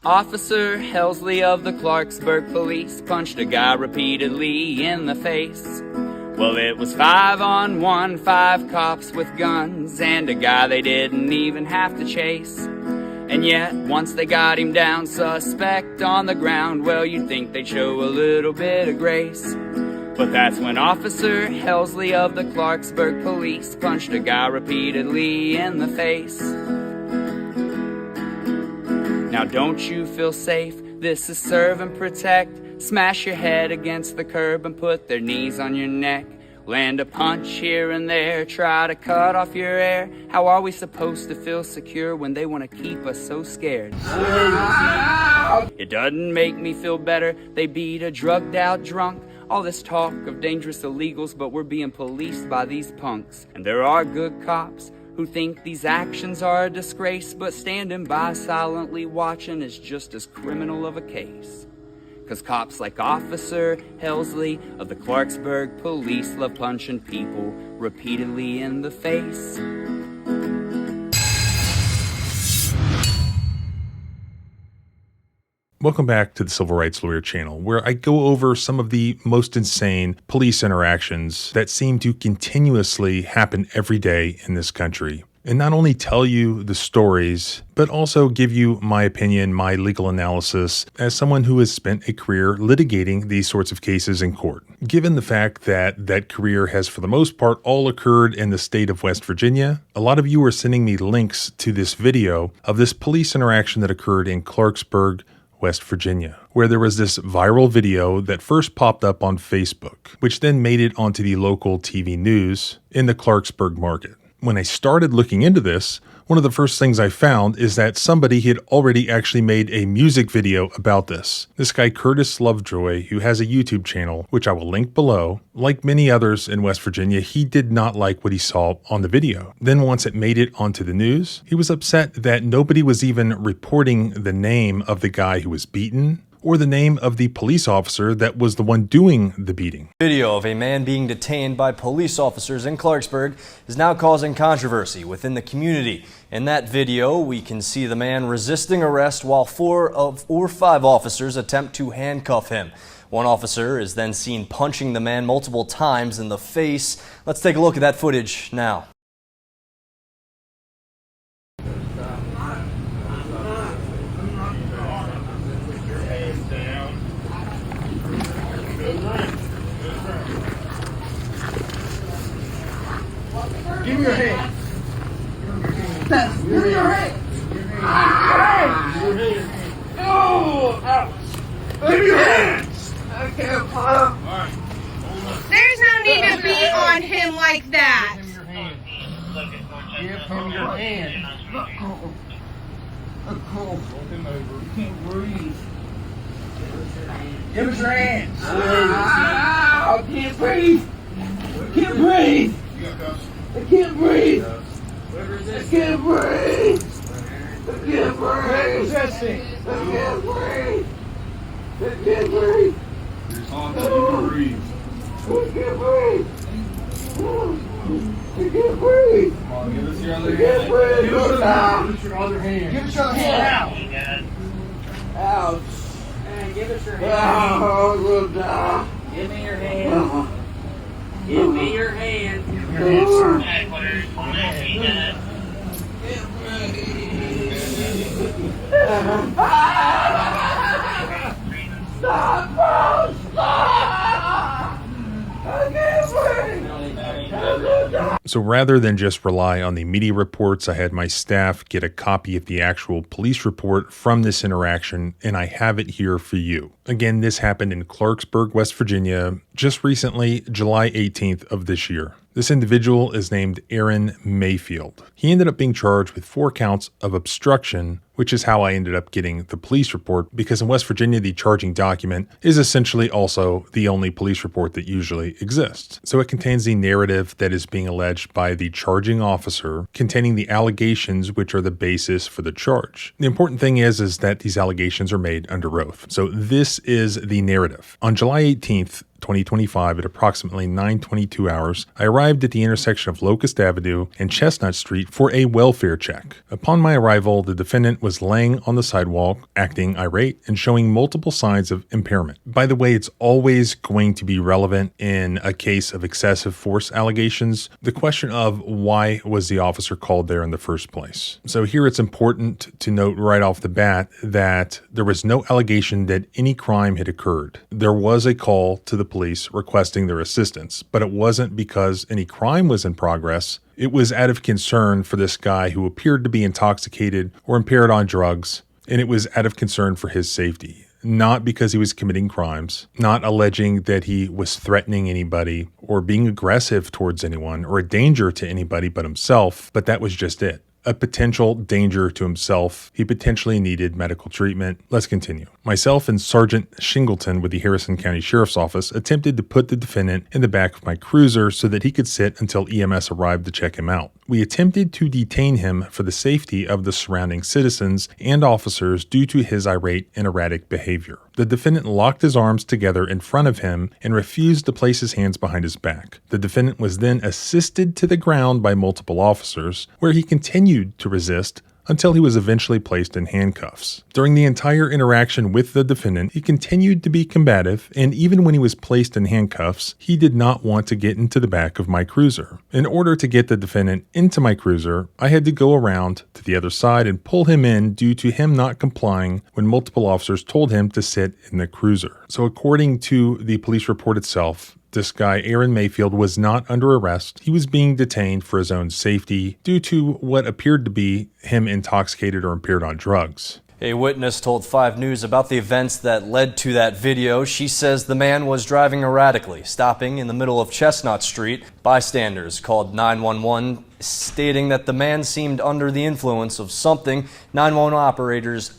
Officer Helsley of the Clarksburg Police punched a guy repeatedly in the face. Well, it was 5-on-1, 5 cops with guns, and a guy they didn't even have to chase. And yet, once they got him down, suspect on the ground, well, you'd think they'd show a little bit of grace. But that's when Officer Helsley of the Clarksburg Police punched a guy repeatedly in the face. Now don't you feel safe? This is serve and protect. Smash your head against the curb and put their knees on your neck. Land a punch here and there, try to cut off your air. How are we supposed to feel secure when they want to keep us so scared? It doesn't make me feel better. They beat a drugged out drunk. All this talk of dangerous illegals, but we're being policed by these punks. And there are good cops who think these actions are a disgrace, but standing by silently watching is just as criminal of a case. 'Cause cops like Officer Helsley of the Clarksburg Police love punching people repeatedly in the face. Welcome back to the Civil Rights Lawyer channel, where I go over some of the most insane police interactions that seem to continuously happen every day in this country. And not only tell you the stories, but also give you my opinion, my legal analysis as someone who has spent a career litigating these sorts of cases in court. Given the fact that that career has for the most part all occurred in the state of West Virginia, a lot of you are sending me links to this video of this police interaction that occurred in Clarksburg, West Virginia, where there was this viral video that first popped up on Facebook, which then made it onto the local TV news in the Clarksburg market. When I started looking into this, one of the first things I found is that somebody had already actually made a music video about this. This guy, Curtis Lovejoy, who has a YouTube channel, which I will link below, like many others in West Virginia, he did not like what he saw on the video. Then once it made it onto the news, he was upset that nobody was even reporting the name of the guy who was beaten, or the name of the police officer that was the one doing the beating. Video of a man being detained by police officers in Clarksburg is now causing controversy within the community. In that video, we can see the man resisting arrest while 4 or 5 officers attempt to handcuff him. One officer is then seen punching the man multiple times in the face. Let's take a look at that footage now. Give me your hand. Give me your hand. Oh, ouch. Give me your hands. I can't pull up. There's no need to be on him like that. Give him your hand. Give him your hand. Roll him over. You can't breathe. Give us your hands. I can't breathe. I can't breathe. I can't breathe. I can't breathe. I can't breathe. I can't breathe. I can't breathe. You're talking, you can breathe. I can't breathe. I can't breathe. Come on, give us your other I can't hand. breathe. Give us your other hand. Give us your other hand. Ouch. Man, give us your hand. Oh, good job. Give me your hand. Give me your hand. Stop, bro! Stop! I can't breathe! So rather than just rely on the media reports, I had my staff get a copy of the actual police report from this interaction, and I have it here for you. Again, this happened in Clarksburg, West Virginia, just recently, July 18th of this year. This individual is named Aaron Mayfield. He ended up being charged with 4 counts of obstruction, which is how I ended up getting the police report, because in West Virginia, the charging document is essentially also the only police report that usually exists. So it contains the narrative that is being alleged by the charging officer, containing the allegations which are the basis for the charge. The important thing is that these allegations are made under oath. So this is the narrative. On July 18th, 2025 at approximately 9:22 hours, I arrived at the intersection of Locust Avenue and Chestnut Street for a welfare check. Upon my arrival, the defendant was was laying on the sidewalk, acting irate and showing multiple signs of impairment. By the way, it's always going to be relevant in a case of excessive force allegations, the question of why was the officer called there in the first place. So here it's important to note right off the bat that there was no allegation that any crime had occurred. There was a call to the police requesting their assistance, but it wasn't because any crime was in progress. It was out of concern for this guy who appeared to be intoxicated or impaired on drugs, and it was out of concern for his safety. Not because he was committing crimes, not alleging that he was threatening anybody or being aggressive towards anyone or a danger to anybody but himself, but that was just it. A potential danger to himself. He potentially needed medical treatment. Let's continue. Myself and Sergeant Shingleton with the Harrison County Sheriff's Office attempted to put the defendant in the back of my cruiser so that he could sit until EMS arrived to check him out. We attempted to detain him for the safety of the surrounding citizens and officers due to his irate and erratic behavior. The defendant locked his arms together in front of him and refused to place his hands behind his back. The defendant was then assisted to the ground by multiple officers, where he continued to resist until he was eventually placed in handcuffs. During the entire interaction with the defendant, he continued to be combative, and even when he was placed in handcuffs, he did not want to get into the back of my cruiser. In order to get the defendant into my cruiser, I had to go around to the other side and pull him in due to him not complying when multiple officers told him to sit in the cruiser. So according to the police report itself, this guy, Aaron Mayfield, was not under arrest. He was being detained for his own safety due to what appeared to be him intoxicated or impaired on drugs. A witness told 5 News about the events that led to that video. She says the man was driving erratically, stopping in the middle of Chestnut Street. Bystanders called 911, stating that the man seemed under the influence of something. 911 operators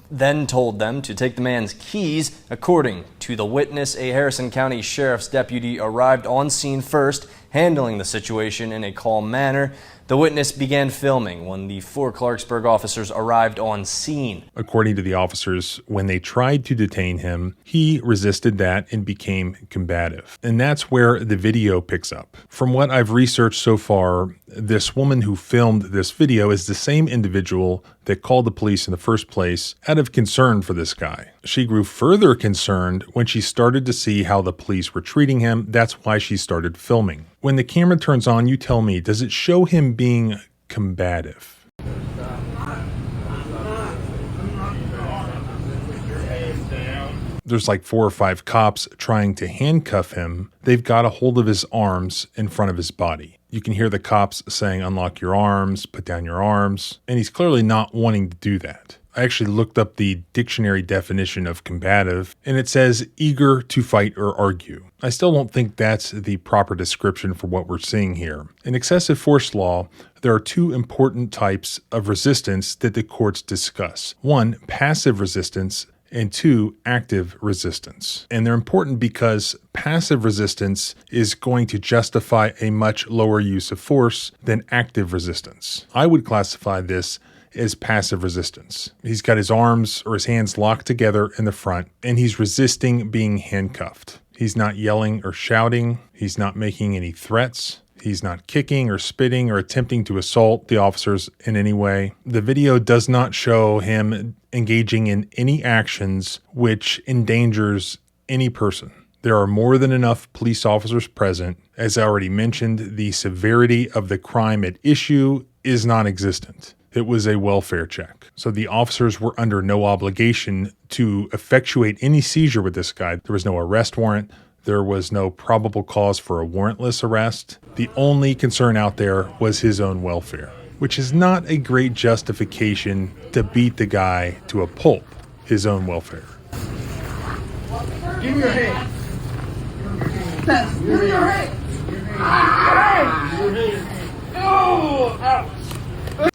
then told them to take the man's keys. According to the witness, a Harrison County Sheriff's deputy arrived on scene first, handling the situation in a calm manner. The witness began filming when the 4 Clarksburg officers arrived on scene. According to the officers, when they tried to detain him, he resisted that and became combative. And that's where the video picks up. From what I've researched so far, this woman who filmed this video is the same individual that called the police in the first place out of concern for this guy. She grew further concerned when she started to see how the police were treating him. That's why she started filming. When the camera turns on, you tell me, does it show him being combative? There's like 4 or 5 cops trying to handcuff him. They've got a hold of his arms in front of his body. You can hear the cops saying, unlock your arms, put down your arms, and he's clearly not wanting to do that. I actually looked up the dictionary definition of combative, and it says eager to fight or argue. I still don't think that's the proper description for what we're seeing here. In excessive force law, there are 2 important types of resistance that the courts discuss. 1, passive resistance, and 2, active resistance. And they're important because passive resistance is going to justify a much lower use of force than active resistance. I would classify this as passive resistance. He's got his arms or his hands locked together in the front, and he's resisting being handcuffed. He's not yelling or shouting. He's not making any threats. He's not kicking or spitting or attempting to assault the officers in any way. The video does not show him engaging in any actions which endangers any person. There are more than enough police officers present. As I already mentioned, the severity of the crime at issue is non-existent. It was a welfare check. So the officers were under no obligation to effectuate any seizure with this guy. There was no arrest warrant. There was no probable cause for a warrantless arrest. The only concern out there was his own welfare, which is not a great justification to beat the guy to a pulp, his own welfare. Give me your hand. Give me your hand. Oh, ouch.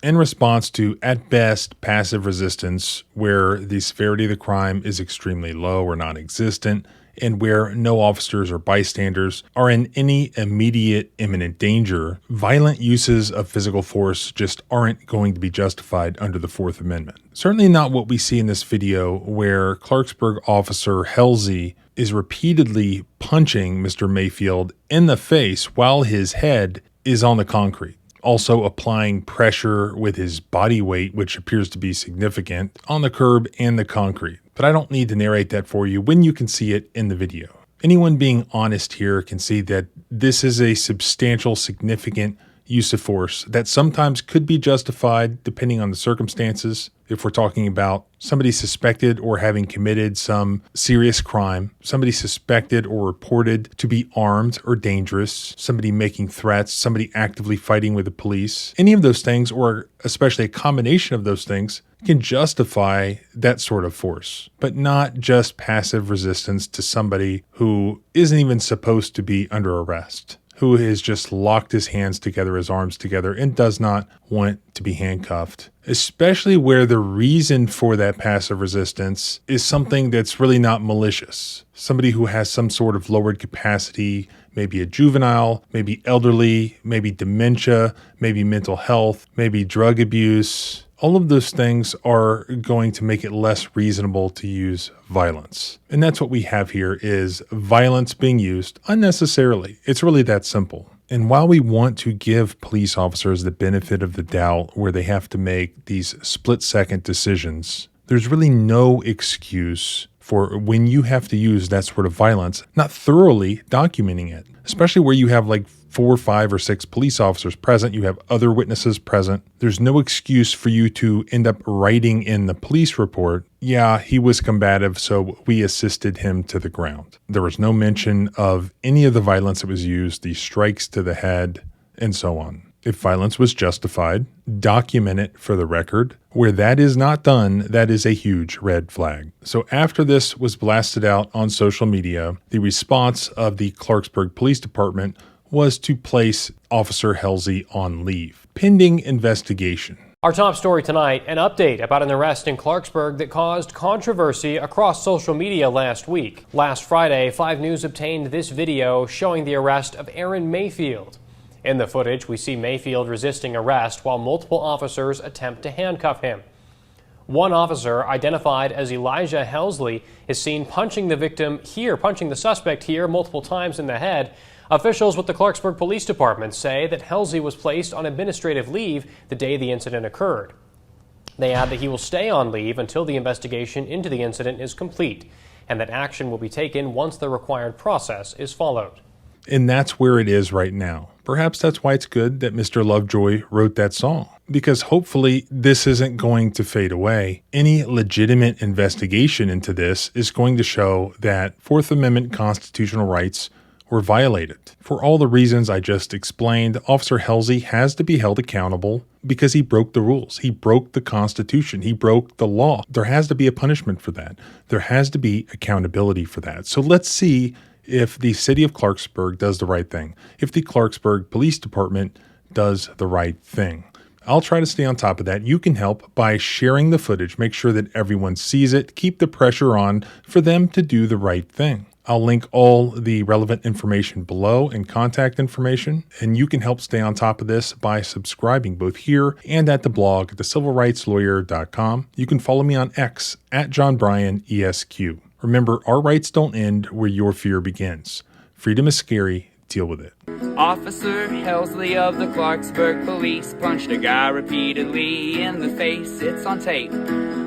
In response to, at best, passive resistance, where the severity of the crime is extremely low or non-existent, and where no officers or bystanders are in any immediate imminent danger, violent uses of physical force just aren't going to be justified under the Fourth Amendment. Certainly not what we see in this video, where Clarksburg officer Halsey is repeatedly punching Mr. Mayfield in the face while his head is on the concrete. also applying pressure with his body weight, which appears to be significant, on the curb and the concrete. But I don't need to narrate that for you when you can see it in the video. Anyone being honest here can see that this is a substantial, significant use of force that sometimes could be justified depending on the circumstances. If we're talking about somebody suspected or having committed some serious crime, somebody suspected or reported to be armed or dangerous, somebody making threats, somebody actively fighting with the police, any of those things, or especially a combination of those things, can justify that sort of force, but not just passive resistance to somebody who isn't even supposed to be under arrest, who has just locked his hands together, his arms together, and does not want to be handcuffed, especially where the reason for that passive resistance is something that's really not malicious. Somebody who has some sort of lowered capacity, maybe a juvenile, maybe elderly, maybe dementia, maybe mental health, maybe drug abuse. All of those things are going to make it less reasonable to use violence. And that's what we have here, is violence being used unnecessarily. It's really that simple. And while we want to give police officers the benefit of the doubt where they have to make these split-second decisions, there's really no excuse for when you have to use that sort of violence, not thoroughly documenting it, especially where you have like 4, 5, or 6 police officers present, you have other witnesses present. There's no excuse for you to end up writing in the police report, yeah, he was combative, so we assisted him to the ground. There was no mention of any of the violence that was used, the strikes to the head, and so on. If violence was justified, document it for the record. Where that is not done, that is a huge red flag. So after this was blasted out on social media, the response of the Clarksburg Police Department was to place Officer Halsey on leave, pending investigation. Our top story tonight, an update about an arrest in Clarksburg that caused controversy across social media last week. Last Friday, 5 News obtained this video showing the arrest of Aaron Mayfield. In the footage, we see Mayfield resisting arrest while multiple officers attempt to handcuff him. One officer, identified as Elijah Helsley, is seen punching the suspect here multiple times in the head. Officials with the Clarksburg Police Department say that Helsley was placed on administrative leave the day the incident occurred. They add that he will stay on leave until the investigation into the incident is complete, and that action will be taken once the required process is followed. And that's where it is right now. Perhaps that's why it's good that Mr. Lovejoy wrote that song, because hopefully this isn't going to fade away. Any legitimate investigation into this is going to show that Fourth Amendment constitutional rights were violated. For all the reasons I just explained, Officer Halsey has to be held accountable because he broke the rules. He broke the Constitution. He broke the law. There has to be a punishment for that. There has to be accountability for that. So let's see if the city of Clarksburg does the right thing, if the Clarksburg Police Department does the right thing. I'll try to stay on top of that. You can help by sharing the footage. Make sure that everyone sees it. Keep the pressure on for them to do the right thing. I'll link all the relevant information below and contact information, and you can help stay on top of this by subscribing both here and at the blog, thecivilrightslawyer.com. You can follow me on X at JohnBryanESQ. Remember, our rights don't end where your fear begins. Freedom is scary. Deal with it. Officer Helsley of the Clarksburg Police punched a guy repeatedly in the face. It's on tape.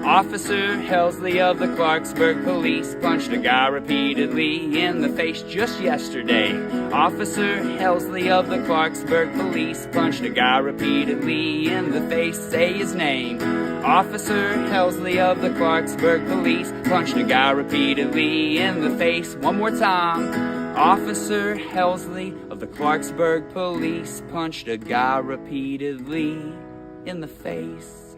Officer Helsley of the Clarksburg Police punched a guy repeatedly in the face just yesterday. Officer Helsley of the Clarksburg Police punched a guy repeatedly in the face. Say his name. Officer Helsley of the Clarksburg Police punched a guy repeatedly in the face. One more time. Officer Helsley of the Clarksburg Police punched a guy repeatedly in the face.